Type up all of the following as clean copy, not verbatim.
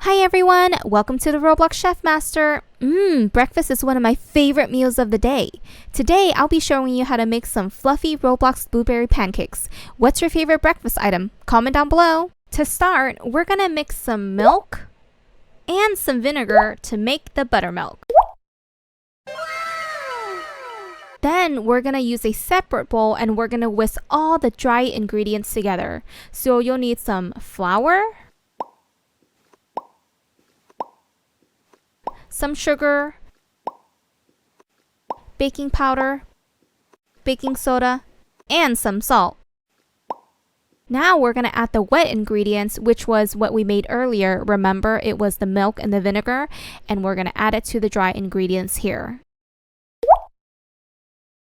Hi everyone, welcome to the Roblox Chef Master. Breakfast is one of my favorite meals of the day. Today, I'll be showing you how to make some fluffy Roblox blueberry pancakes. What's your favorite breakfast item? Comment down below. To start, we're gonna mix some milk and some vinegar to make the buttermilk. Then we're gonna use a separate bowl and we're gonna whisk all the dry ingredients together. So you'll need some flour, some sugar, baking powder, baking soda, and some salt. Now we're going to add the wet ingredients, which was what we made earlier. Remember, it was the milk and the vinegar, and we're going to add it to the dry ingredients here.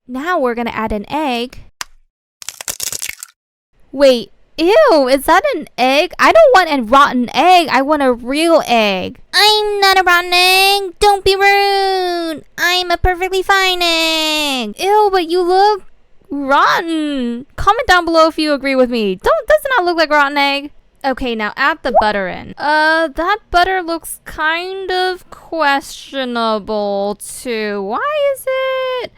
Now we're going to add an egg. Wait, ew, is that an egg? I don't want a rotten egg. I want a real egg. I'm not a rotten egg. Don't be rude. I'm a perfectly fine egg. Ew, but you look rotten. Comment down below if you agree with me. Does it not look like a rotten egg? Okay, now add the butter in. That butter looks kind of questionable too. Why is it?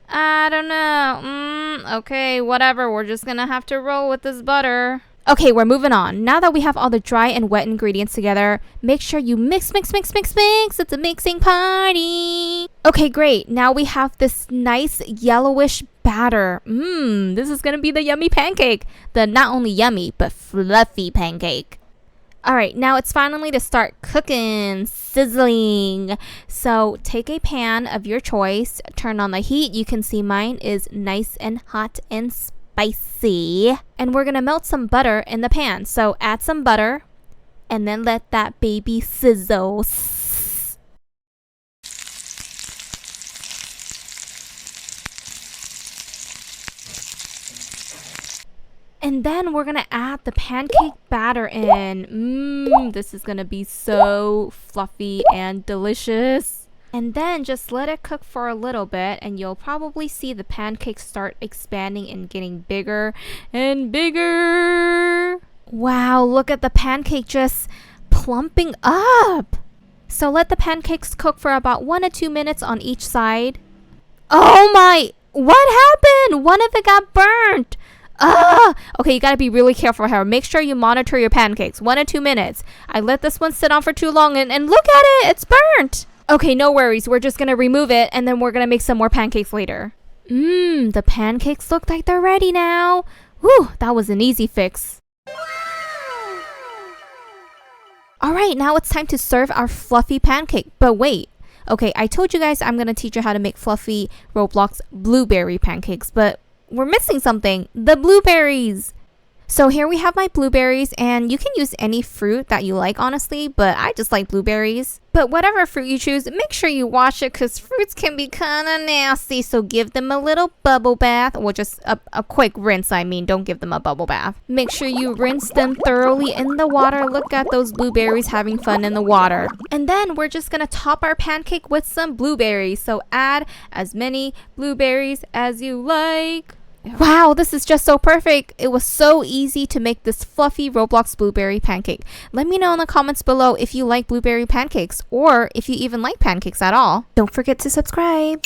I don't know. Okay, whatever. We're just gonna have to roll with this butter. Okay, we're moving on. Now that we have all the dry and wet ingredients together, make sure you mix. It's a mixing party. Okay, great. Now we have this nice yellowish batter. This is gonna be the yummy pancake. The not only yummy, but fluffy pancake. Alright, now it's finally to start cooking, sizzling. So take a pan of your choice, turn on the heat. You can see mine is nice and hot and spicy. And we're gonna melt some butter in the pan. So add some butter and then let that baby sizzle. And then we're gonna add the pancake batter in. This is gonna be so fluffy and delicious. And then just let it cook for a little bit and you'll probably see the pancakes start expanding and getting bigger and bigger. Wow, look at the pancake just plumping up. So let the pancakes cook for about 1 to 2 minutes on each side. Oh my, what happened? One of it got burnt. Okay, you gotta be really careful here. Make sure you monitor your pancakes. 1 to 2 minutes. I let this one sit on for too long and look at it, it's burnt. Okay, no worries. We're just gonna remove it and then we're gonna make some more pancakes later. The pancakes look like they're ready now. Whew, that was an easy fix. Alright, now it's time to serve our fluffy pancake. But wait. Okay, I told you guys I'm gonna teach you how to make fluffy Roblox blueberry pancakes, but we're missing something, the blueberries. So here we have my blueberries, and you can use any fruit that you like, honestly, but I just like blueberries. But whatever fruit you choose, make sure you wash it because fruits can be kind of nasty, so give them a little bubble bath, or just a quick rinse, I mean, don't give them a bubble bath. Make sure you rinse them thoroughly in the water. Look at those blueberries having fun in the water. And then we're just gonna top our pancake with some blueberries, so add as many blueberries as you like. Wow, this is just so perfect. It was so easy to make this fluffy Roblox blueberry pancake. Let me know in the comments below if you like blueberry pancakes or if you even like pancakes at all. Don't forget to subscribe.